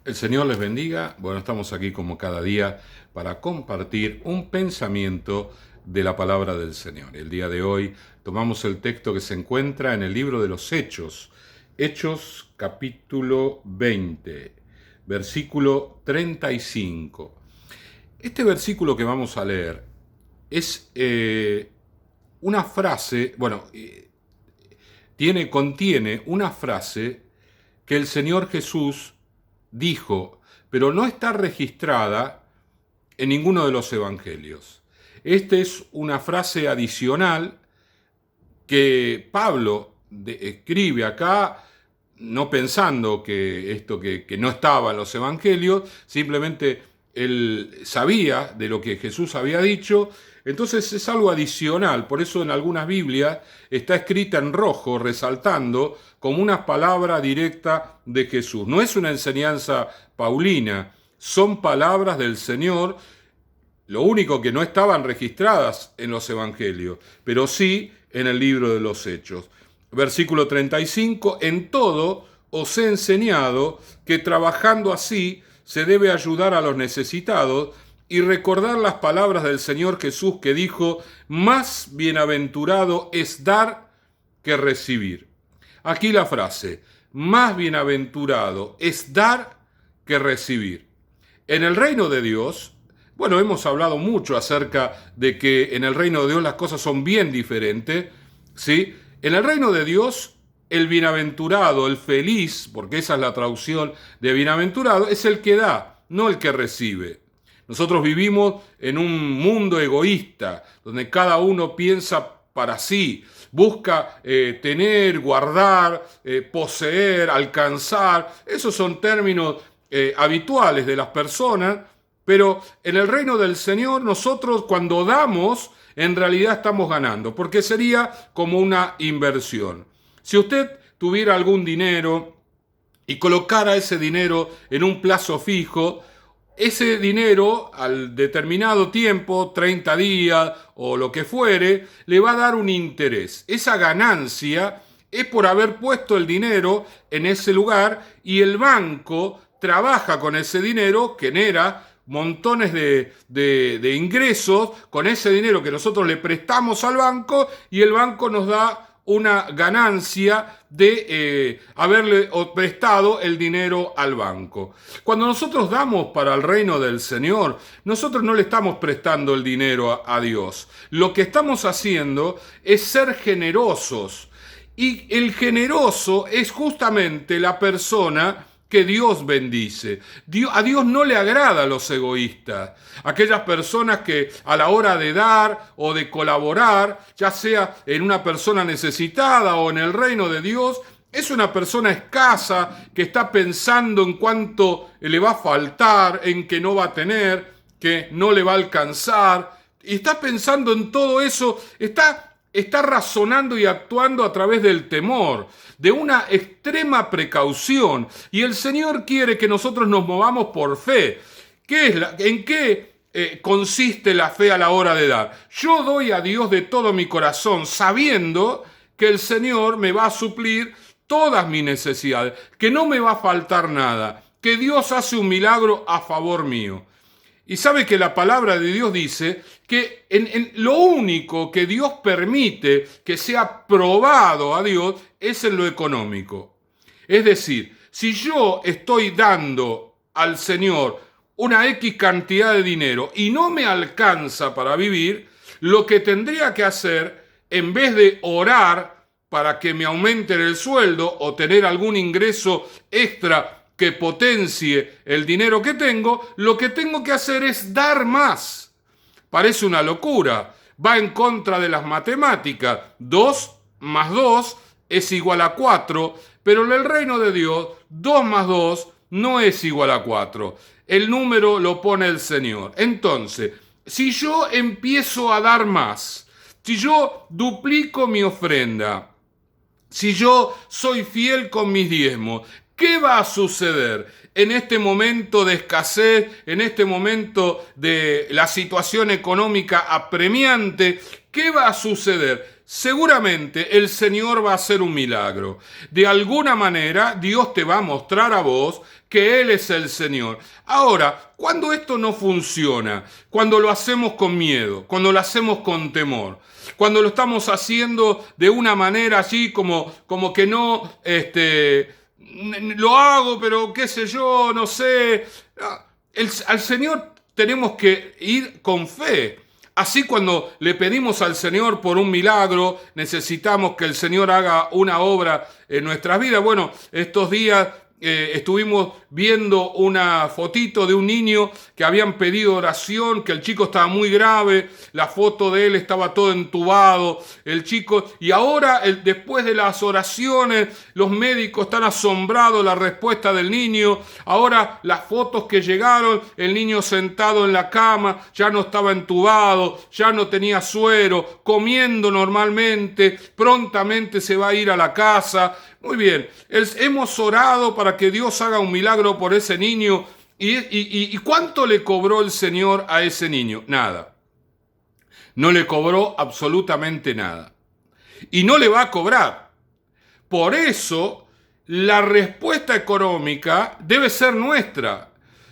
El Señor les bendiga. Bueno, estamos aquí como cada día para compartir un pensamiento de la palabra del Señor. El día de hoy tomamos el texto que se encuentra en el libro de los Hechos. Hechos capítulo 20, versículo 35. Este versículo que vamos a leer es una frase, contiene una frase que el Señor Jesús dijo, pero no está registrada en ninguno de los evangelios. Esta es una frase adicional que Pablo escribe acá, no pensando que esto que no estaba en los evangelios, simplemente él sabía de lo que Jesús había dicho. Entonces es algo adicional, por eso en algunas Biblias está escrita en rojo, resaltando como una palabra directa de Jesús. No es una enseñanza paulina, son palabras del Señor, lo único que no estaban registradas en los evangelios, pero sí en el libro de los Hechos. Versículo 35, en todo os he enseñado que trabajando así se debe ayudar a los necesitados y recordar las palabras del Señor Jesús que dijo, más bienaventurado es dar que recibir. Aquí la frase, más bienaventurado es dar que recibir. En el reino de Dios, hemos hablado mucho acerca de que en el reino de Dios las cosas son bien diferentes, ¿sí? En el reino de Dios, el bienaventurado, el feliz, porque esa es la traducción de bienaventurado, es el que da, no el que recibe. Nosotros vivimos en un mundo egoísta, donde cada uno piensa para sí, busca tener, guardar, poseer, alcanzar. Esos son términos habituales de las personas, pero en el reino del Señor nosotros cuando damos, en realidad estamos ganando, porque sería como una inversión. Si usted tuviera algún dinero y colocara ese dinero en un plazo fijo, ese dinero al determinado tiempo, 30 días o lo que fuere, le va a dar un interés. Esa ganancia es por haber puesto el dinero en ese lugar y el banco trabaja con ese dinero, genera montones de ingresos con ese dinero que nosotros le prestamos al banco y el banco nos da una ganancia de haberle prestado el dinero al banco. Cuando nosotros damos para el reino del Señor, nosotros no le estamos prestando el dinero a Dios. Lo que estamos haciendo es ser generosos. Y el generoso es justamente la persona que Dios bendice. A Dios no le agrada a los egoístas, aquellas personas que a la hora de dar o de colaborar, ya sea en una persona necesitada o en el reino de Dios, es una persona escasa que está pensando en cuánto le va a faltar, en que no va a tener, que no le va a alcanzar, y está pensando en todo eso, está razonando y actuando a través del temor, de una extrema precaución. Y el Señor quiere que nosotros nos movamos por fe. ¿En qué consiste la fe a la hora de dar? Yo doy a Dios de todo mi corazón, sabiendo que el Señor me va a suplir todas mis necesidades, que no me va a faltar nada, que Dios hace un milagro a favor mío. Y sabe que la palabra de Dios dice que en lo único que Dios permite que sea probado a Dios es en lo económico. Es decir, si yo estoy dando al Señor una X cantidad de dinero y no me alcanza para vivir, lo que tendría que hacer, en vez de orar para que me aumenten el sueldo o tener algún ingreso extra que potencie el dinero que tengo, lo que tengo que hacer es dar más. Parece una locura, va en contra de las matemáticas. 2 más 2 es igual a 4, pero en el reino de Dios, 2 más 2 no es igual a 4. El número lo pone el Señor. Entonces, si yo empiezo a dar más, si yo duplico mi ofrenda, si yo soy fiel con mis diezmos, ¿qué va a suceder en este momento de escasez, en este momento de la situación económica apremiante? ¿Qué va a suceder? seguramente el Señor va a hacer un milagro. De alguna manera, Dios te va a mostrar a vos que Él es el Señor. Ahora, cuando esto no funciona, cuando lo hacemos con miedo, cuando lo hacemos con temor, cuando lo estamos haciendo de una manera así como que no, lo hago, pero qué sé yo, no sé. Al Señor tenemos que ir con fe. Así cuando le pedimos al Señor por un milagro, necesitamos que el Señor haga una obra en nuestras vidas. Bueno, estos días estuvimos viendo una fotito de un niño que habían pedido oración, que el chico estaba muy grave, la foto de él estaba todo entubado, el chico, y ahora después de las oraciones, los médicos están asombrados de la respuesta del niño. Ahora las fotos que llegaron, el niño sentado en la cama, ya no estaba entubado, ya no tenía suero, comiendo normalmente, prontamente se va a ir a la casa. Muy bien, hemos orado para que Dios haga un milagro por ese niño. ¿Y cuánto le cobró el Señor a ese niño? Nada. No le cobró absolutamente nada. Y no le va a cobrar. Por eso, la respuesta económica debe ser nuestra.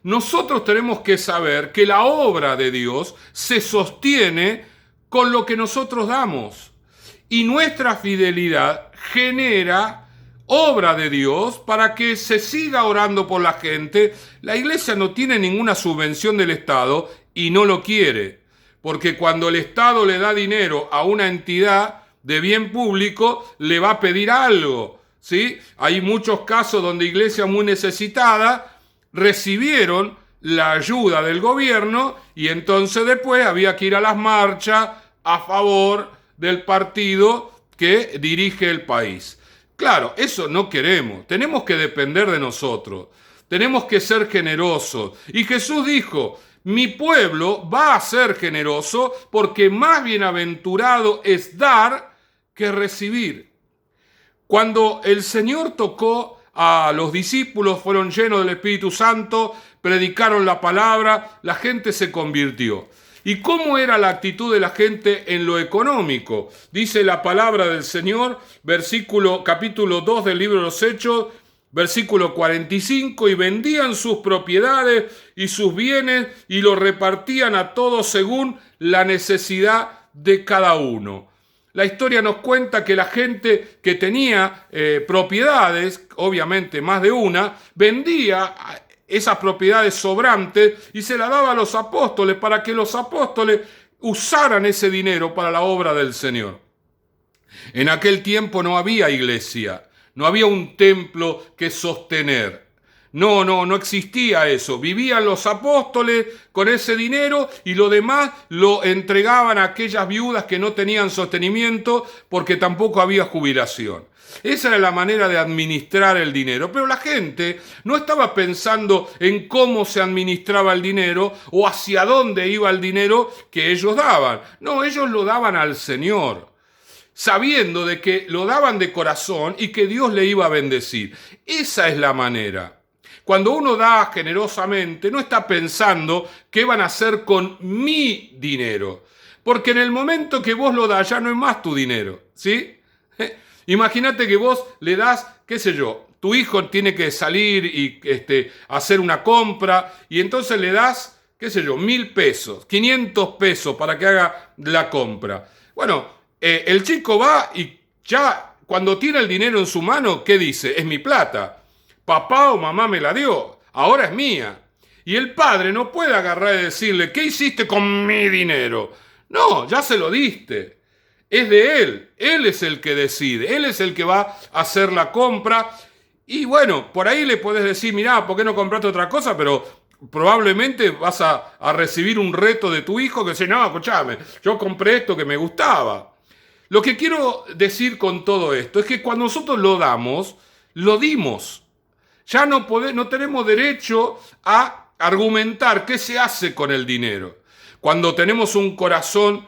Nosotros tenemos que saber que la obra de Dios se sostiene con lo que nosotros damos. Y nuestra fidelidad genera obra de Dios para que se siga orando por la gente. La iglesia no tiene ninguna subvención del Estado y no lo quiere, porque cuando el Estado le da dinero a una entidad de bien público, le va a pedir algo, ¿sí? Hay muchos casos donde iglesias muy necesitadas recibieron la ayuda del gobierno y entonces después había que ir a las marchas a favor del partido que dirige el país. Claro, eso no queremos. Tenemos que depender de nosotros. Tenemos que ser generosos. Y Jesús dijo, mi pueblo va a ser generoso porque más bienaventurado es dar que recibir. Cuando el Señor tocó a los discípulos, fueron llenos del Espíritu Santo, predicaron la palabra, la gente se convirtió. ¿Y cómo era la actitud de la gente en lo económico? Dice la palabra del Señor, capítulo 2 del libro de los Hechos, versículo 45, y vendían sus propiedades y sus bienes y los repartían a todos según la necesidad de cada uno. La historia nos cuenta que la gente que tenía propiedades, obviamente más de una, vendía esas propiedades sobrantes y se las daba a los apóstoles para que los apóstoles usaran ese dinero para la obra del Señor. En aquel tiempo no había iglesia, no había un templo que sostener. No existía eso. Vivían los apóstoles con ese dinero y lo demás lo entregaban a aquellas viudas que no tenían sostenimiento porque tampoco había jubilación. Esa era la manera de administrar el dinero. Pero la gente no estaba pensando en cómo se administraba el dinero o hacia dónde iba el dinero que ellos daban. No, ellos lo daban al Señor, sabiendo de que lo daban de corazón y que Dios le iba a bendecir. Esa es la manera. Cuando uno da generosamente, no está pensando qué van a hacer con mi dinero. Porque en el momento que vos lo das, ya no es más tu dinero, ¿sí? Imagínate que vos le das, qué sé yo, tu hijo tiene que salir y hacer una compra y entonces le das, qué sé yo, 1.000 pesos, 500 pesos para que haga la compra. Bueno, el chico va y ya cuando tiene el dinero en su mano, ¿qué dice? Es mi plata. Papá o mamá me la dio, ahora es mía. Y el padre no puede agarrar y decirle, ¿qué hiciste con mi dinero? No, ya se lo diste. Es de él es el que decide, él es el que va a hacer la compra. Y bueno, por ahí le podés decir, mirá, ¿por qué no compraste otra cosa? Pero probablemente vas a recibir un reto de tu hijo que dice, no, escuchame, yo compré esto que me gustaba. Lo que quiero decir con todo esto es que cuando nosotros lo damos, lo dimos. Ya no tenemos derecho a argumentar qué se hace con el dinero. Cuando tenemos un corazón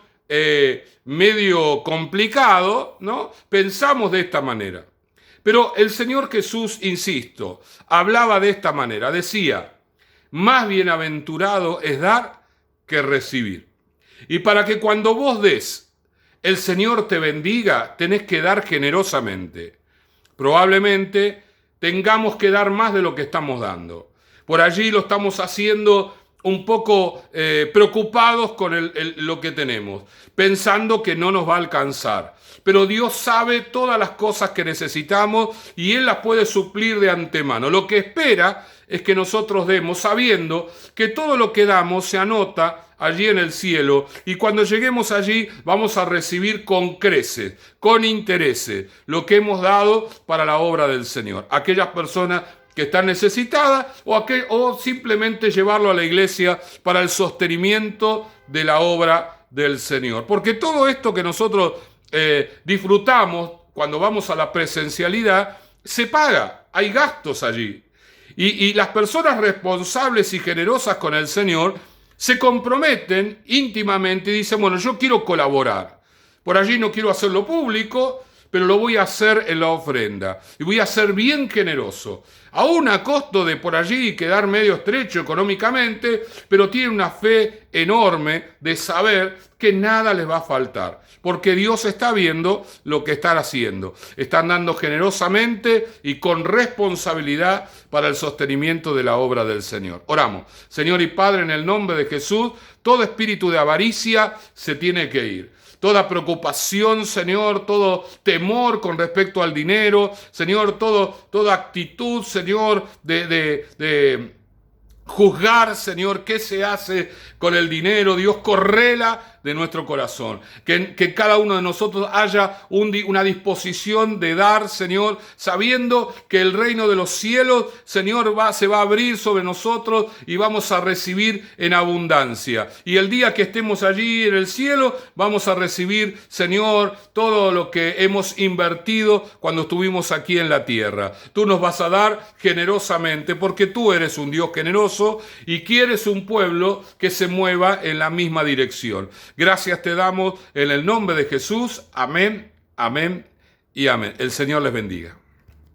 medio complicado, ¿no? Pensamos de esta manera. Pero el Señor Jesús, insisto, hablaba de esta manera. Decía, más bienaventurado es dar que recibir. Y para que cuando vos des, el Señor te bendiga, tenés que dar generosamente. Probablemente tengamos que dar más de lo que estamos dando. Por allí lo estamos haciendo un poco preocupados con lo que tenemos, pensando que no nos va a alcanzar. Pero Dios sabe todas las cosas que necesitamos y Él las puede suplir de antemano. Lo que espera es que nosotros demos, sabiendo que todo lo que damos se anota allí en el cielo, y cuando lleguemos allí vamos a recibir con creces, con intereses, lo que hemos dado para la obra del Señor. Aquellas personas que están necesitadas o simplemente llevarlo a la iglesia para el sostenimiento de la obra del Señor. Porque todo esto que nosotros disfrutamos cuando vamos a la presencialidad se paga, hay gastos allí. Y las personas responsables y generosas con el Señor se comprometen íntimamente y dicen, bueno, yo quiero colaborar. Por allí no quiero hacerlo público, pero lo voy a hacer en la ofrenda. Y voy a ser bien generoso. Aún a costo de por allí quedar medio estrecho económicamente, pero tiene una fe enorme de saber que nada les va a faltar. Porque Dios está viendo lo que están haciendo. Están dando generosamente y con responsabilidad para el sostenimiento de la obra del Señor. Oramos. Señor y Padre, en el nombre de Jesús, todo espíritu de avaricia se tiene que ir. Toda preocupación, Señor, todo temor con respecto al dinero, Señor, toda actitud, Señor, de juzgar, Señor, qué se hace con el dinero. Dios, correla de nuestro corazón. Que cada uno de nosotros haya una disposición de dar, Señor, sabiendo que el reino de los cielos, Señor, se va a abrir sobre nosotros y vamos a recibir en abundancia. Y el día que estemos allí en el cielo, vamos a recibir, Señor, todo lo que hemos invertido cuando estuvimos aquí en la tierra. Tú nos vas a dar generosamente porque tú eres un Dios generoso y quieres un pueblo que se mueva en la misma dirección. Gracias te damos en el nombre de Jesús. Amén, amén y amén. El Señor les bendiga.